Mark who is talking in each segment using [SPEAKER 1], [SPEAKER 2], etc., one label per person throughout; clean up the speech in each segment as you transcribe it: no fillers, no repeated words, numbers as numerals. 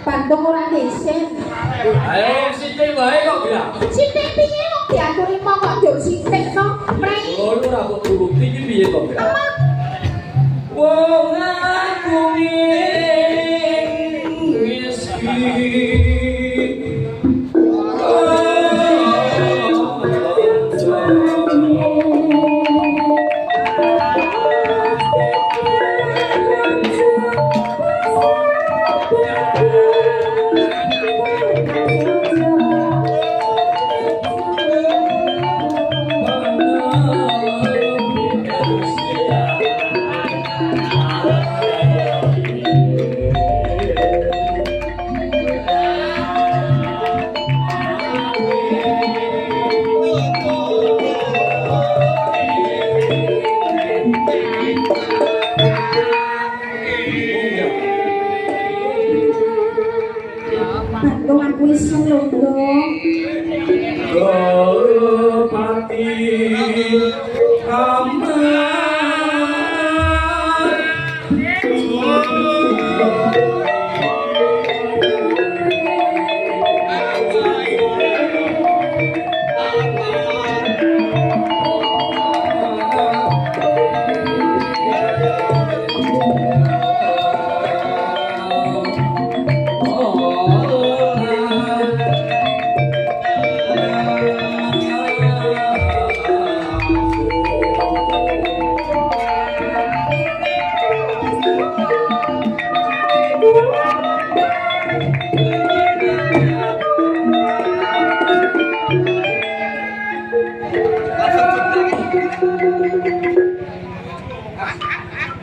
[SPEAKER 1] Bandung ora disen.
[SPEAKER 2] Ayo sithik wae kok ya.
[SPEAKER 1] Sithik piye kok diaturi mau kok njuk sithik no, Prai.
[SPEAKER 2] Oh, lu ora kok bukti iki piye kok ya? Wong aku wis
[SPEAKER 1] Bandung aku wis ngelondo.
[SPEAKER 2] Pati aman.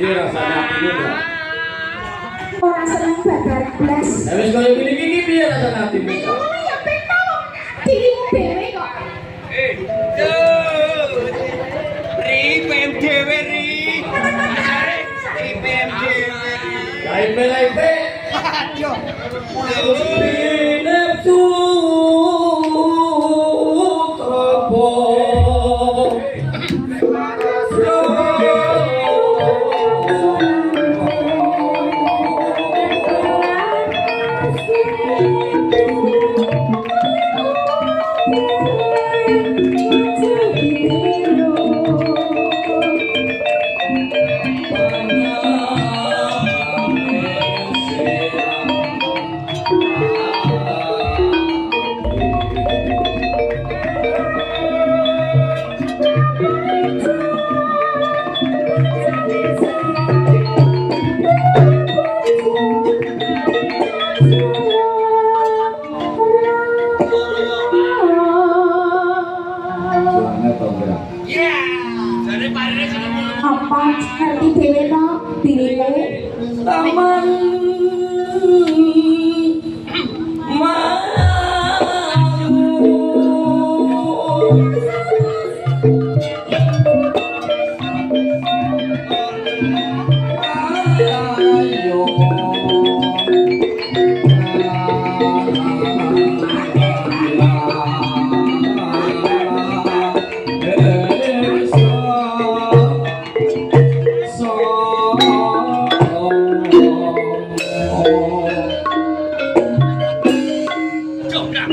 [SPEAKER 2] Iya rasanya ini ya.
[SPEAKER 1] Ora seneng babar blas.
[SPEAKER 2] Ya wis koyo gini-gini piye rasane atimu?
[SPEAKER 1] Ya peno dirimu dhewe kok.
[SPEAKER 3] Ripem dhewe ri. Ripem dhewe.
[SPEAKER 2] Laipe.
[SPEAKER 3] Aduh.
[SPEAKER 2] Nepsu tropo. Selamat Tonggera.
[SPEAKER 3] Ya. Dari Paris sama.
[SPEAKER 1] Apa ngerti dhewe to dirimu?
[SPEAKER 2] Taman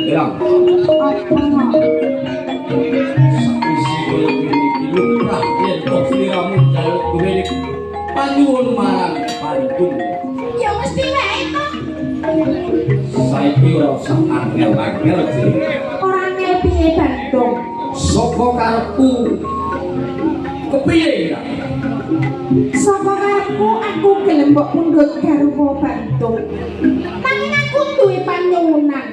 [SPEAKER 2] Ya,
[SPEAKER 1] Apa?
[SPEAKER 2] Panyuwun marang Bandung.
[SPEAKER 1] Ya mesti wae to.
[SPEAKER 2] Saiki ora usah angel-angel sih.
[SPEAKER 1] Ora ngel piye Bandung.
[SPEAKER 2] Saka karepku kepiye ya?
[SPEAKER 1] Saka karepku aku gelem mbok pundhut garwa Bandung. Nanging aku duwe panyuwunan.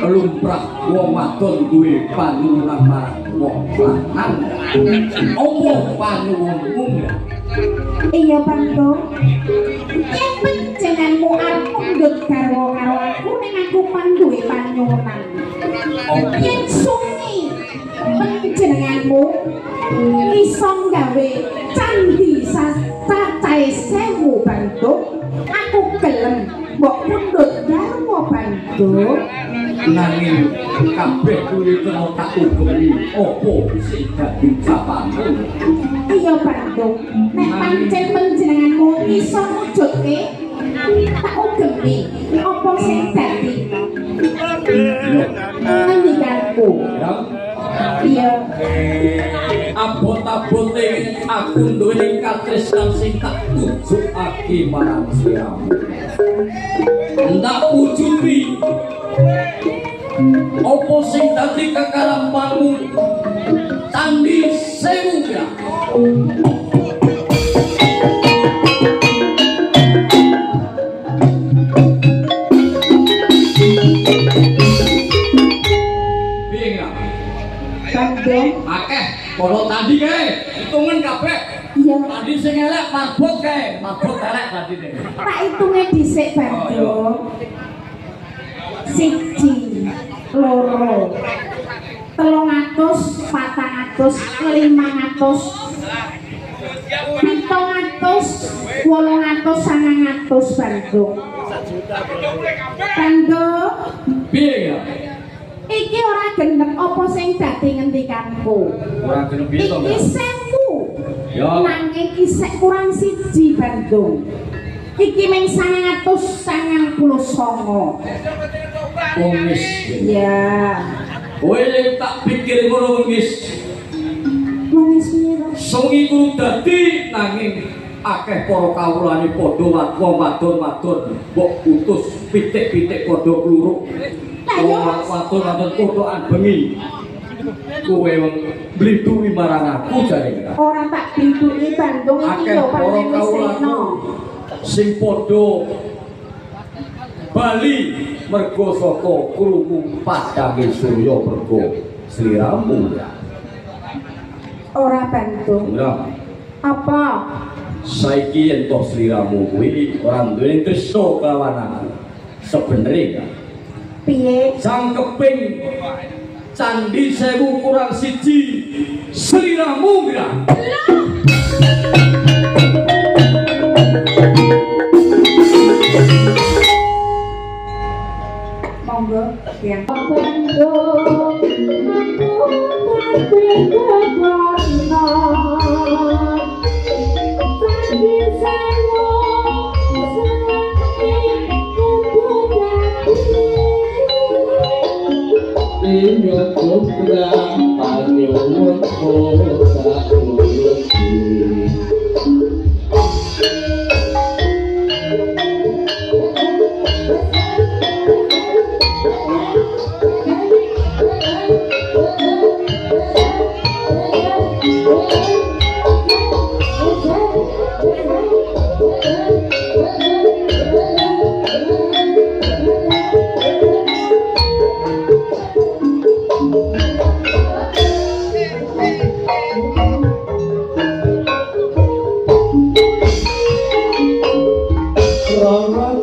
[SPEAKER 2] Lumrah wong wadon duwe panyuwunan marang wong lanang. Opo panyuwunmu ya?
[SPEAKER 1] Iya Bandung. Yen panjenenganmu arep pundhut garwa karo aku ning aku duwe panyuwunan. Yen sungi panjenenganmu iso gawe candhi cacahe 1000 Bandung, aku gelem mbok pundhut garwa Bandung.
[SPEAKER 2] Nanging kabeh kuwi kena tak ugemi opo sing dadi ucapanmu.
[SPEAKER 1] Iya Bandung, nek pancen panjenenganmu iso mujudke tak ugemi apa sing dadi ngendikanku.
[SPEAKER 2] Ya,
[SPEAKER 1] Iya.
[SPEAKER 2] abot-abote aku duwe katresnan sing tak tujukake marang sliramu. Ndak wujubi opo sing dadi kekarepanmu candhi 1000 ya. Piye ya?
[SPEAKER 1] Bandung.
[SPEAKER 2] Akeh para tadi kae hitungan kabeh.
[SPEAKER 1] Iya.
[SPEAKER 2] Tadi sing elek mabut kae, mabut elek tadine.
[SPEAKER 1] Tak hitunge dhisik Bandung. 1, 2, 300, 400, 500, 700, 800, 900 Bandung. Bandung.
[SPEAKER 2] Piye ya?
[SPEAKER 1] Iki ora genep apa sing dadi ngendikanku.
[SPEAKER 2] Ora gelem piye to,
[SPEAKER 1] Iki
[SPEAKER 2] Mbak?
[SPEAKER 1] 1000.
[SPEAKER 2] Ya.
[SPEAKER 1] Nanging isih kurang 1 Bandung. Iki mung 999.
[SPEAKER 2] Wis.
[SPEAKER 1] Ya.
[SPEAKER 2] Kowe tak pikir ngono wis.
[SPEAKER 1] Wong piro?
[SPEAKER 2] Sungi kudu dadi nanging akeh para kawulane padha wong wadon-wadon mbok utus pitik-pitik padha kluruk. Wong wadon-wadon kotokan bengi. Kowe wong blituri marang aku jare.
[SPEAKER 1] Ora tak bintuki Bandung iki
[SPEAKER 2] Akeh
[SPEAKER 1] yo
[SPEAKER 2] para
[SPEAKER 1] pancen wis
[SPEAKER 2] kawulaku
[SPEAKER 1] rena.
[SPEAKER 2] sing padha bali mergo saka krungu padange Surya mergo sliramu ya.
[SPEAKER 1] Ora Bandung.
[SPEAKER 2] Ora.
[SPEAKER 1] Apa?
[SPEAKER 2] Saiki yen to sliramu kuwi ora duwe tresna kelawan aku. Sebenere ya.
[SPEAKER 1] Piye?
[SPEAKER 2] Jangkeping candhi 1000 kurang 1 sliramu ya.
[SPEAKER 1] Monggo, yang Bandung,
[SPEAKER 4] Inyo kubra panyuwun kota ulun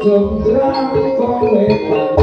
[SPEAKER 4] jembrang kowe